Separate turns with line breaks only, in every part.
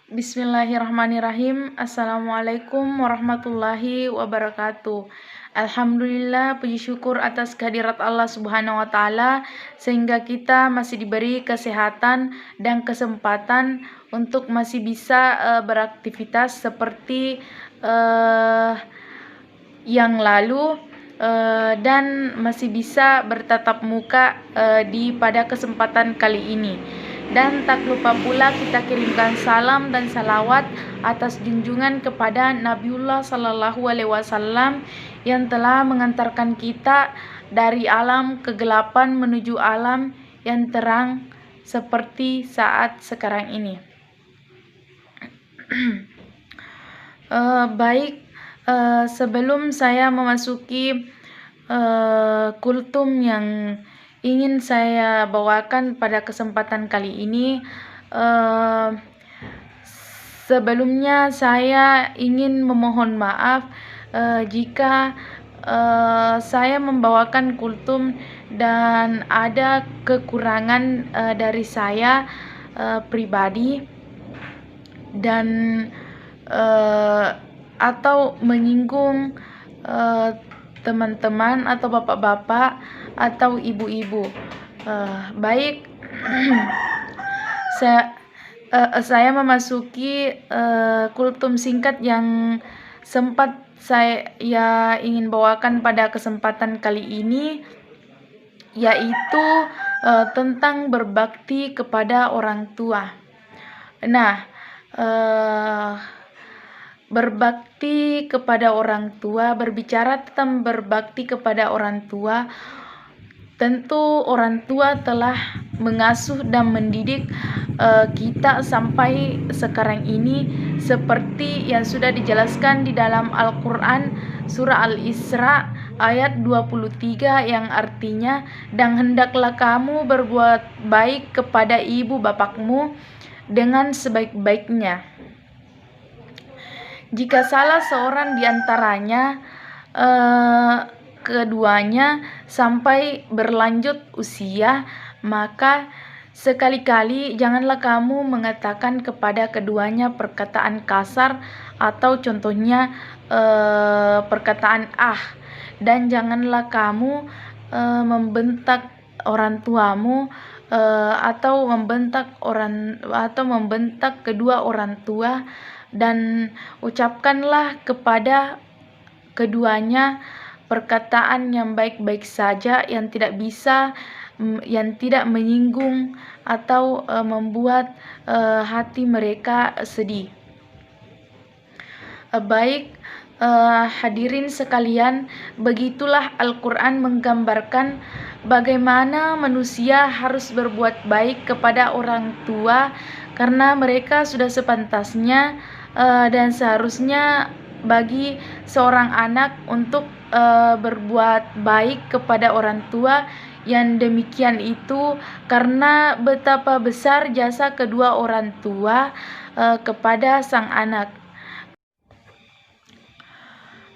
Bismillahirrahmanirrahim. Assalamualaikum warahmatullahi wabarakatuh. Alhamdulillah, puji syukur atas kehadirat Allah Subhanahu wa Ta'ala, sehingga kita masih diberi kesehatan dan kesempatan untuk masih bisa beraktivitas seperti yang lalu, dan masih bisa bertatap muka pada kesempatan kali ini. Dan tak lupa pula kita kirimkan salam dan salawat atas junjungan kepada Nabiullah Sallallahu Alaihi Wasallam yang telah mengantarkan kita dari alam kegelapan menuju alam yang terang seperti saat sekarang ini. Baik, sebelum saya memasuki kultum yang ingin saya bawakan pada kesempatan kali ini, sebelumnya saya ingin memohon maaf jika saya membawakan kultum dan ada kekurangan dari saya pribadi dan atau menyinggung teman-teman atau bapak-bapak atau ibu-ibu. Baik, saya memasuki kultum singkat yang sempat saya ingin bawakan pada kesempatan kali ini, yaitu tentang berbakti kepada orang tua. Nah, berbakti kepada orang tua, berbicara tentang berbakti kepada orang tua, tentu orang tua telah mengasuh dan mendidik kita sampai sekarang ini, seperti yang sudah dijelaskan di dalam Al-Quran surah Al-Isra ayat 23 yang artinya, dan hendaklah kamu berbuat baik kepada ibu bapakmu dengan sebaik-baiknya. Jika salah seorang di antaranya, keduanya sampai berlanjut usia, maka sekali-kali janganlah kamu mengatakan kepada keduanya perkataan kasar atau contohnya perkataan dan janganlah kamu membentak orang tuamu atau membentak kedua orang tua, dan ucapkanlah kepada keduanya perkataan yang baik-baik saja, yang tidak menyinggung atau membuat hati mereka sedih. Baik, hadirin sekalian, begitulah Al-Quran menggambarkan bagaimana manusia harus berbuat baik kepada orang tua, karena mereka sudah sepantasnya dan seharusnya bagi seorang anak untuk berbuat baik kepada orang tua yang demikian itu, karena betapa besar jasa kedua orang tua kepada sang anak.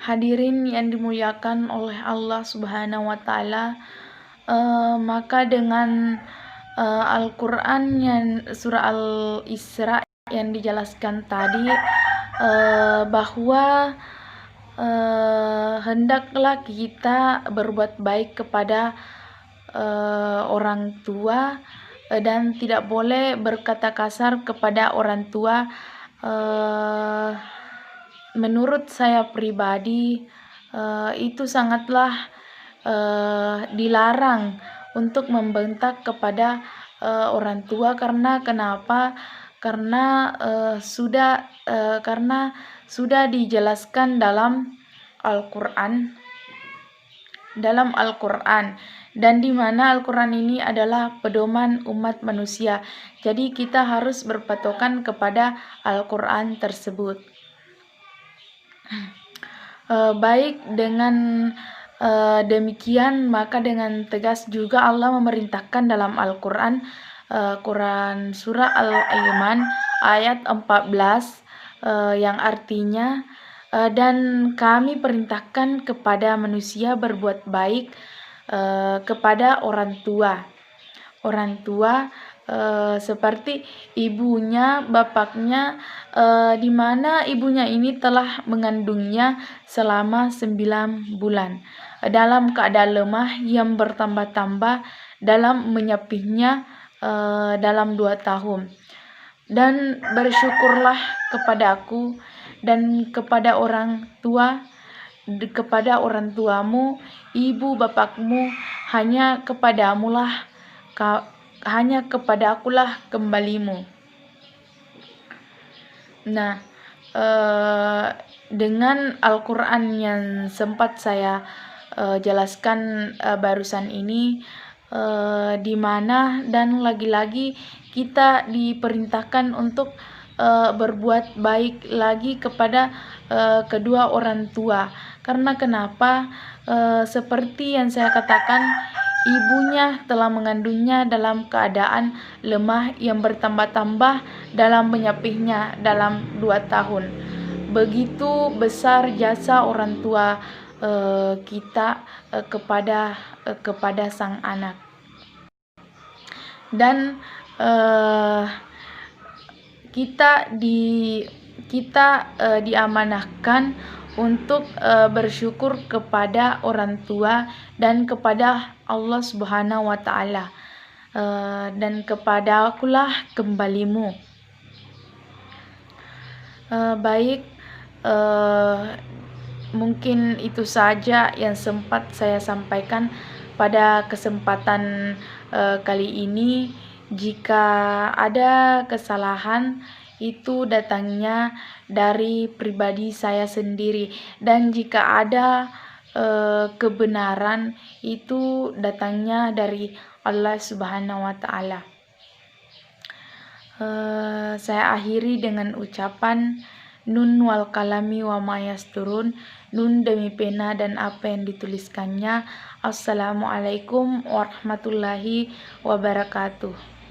Hadirin yang dimuliakan oleh Allah Subhanahu wa Ta'ala, maka dengan Al-Quran yang surah Al-Isra yang dijelaskan tadi, bahwa hendaklah kita berbuat baik kepada orang tua dan tidak boleh berkata kasar kepada orang tua. Menurut saya pribadi, itu sangatlah dilarang untuk membentak kepada orang tua. Karena kenapa? Karena sudah dijelaskan dalam Al-Quran, dan di mana Al-Quran ini adalah pedoman umat manusia. Jadi kita harus berpatokan kepada Al-Quran tersebut. Baik, dengan demikian maka dengan tegas juga Allah memerintahkan dalam Al-Quran, Quran surah Al-Imran ayat 14, yang artinya, dan kami perintahkan kepada manusia berbuat baik kepada orang tua. Orang tua seperti ibunya, bapaknya, di mana ibunya ini telah mengandungnya selama 9 bulan, dalam keadaan lemah yang bertambah-tambah dalam menyapihnya dalam 2 tahun. Dan bersyukurlah kepadaku dan kepada orang tuamu, ibu bapakmu, hanya kepadakulah kembalimu. Nah, dengan Al-Quran yang sempat saya jelaskan barusan ini, di mana dan lagi-lagi kita diperintahkan untuk berbuat baik lagi kepada kedua orang tua. Karena kenapa? Seperti yang saya katakan, ibunya telah mengandungnya dalam keadaan lemah yang bertambah-tambah dalam menyapihnya dalam 2 tahun. Begitu besar jasa orang tua kita kepada sang anak. Dan kita diamanahkan untuk bersyukur kepada orang tua dan kepada Allah Subhanahu wa Ta'ala, dan kepadakulah kembalimu. Baik, mungkin itu saja yang sempat saya sampaikan pada kesempatan kali ini. Jika ada kesalahan, itu datangnya dari pribadi saya sendiri, dan jika ada kebenaran, itu datangnya dari Allah Subhanahu wa Ta'ala. Saya akhiri dengan ucapan nun wal kalami wa ma yasturun, nun demi pena dan apa yang dituliskannya. Assalamualaikum warahmatullahi wabarakatuh.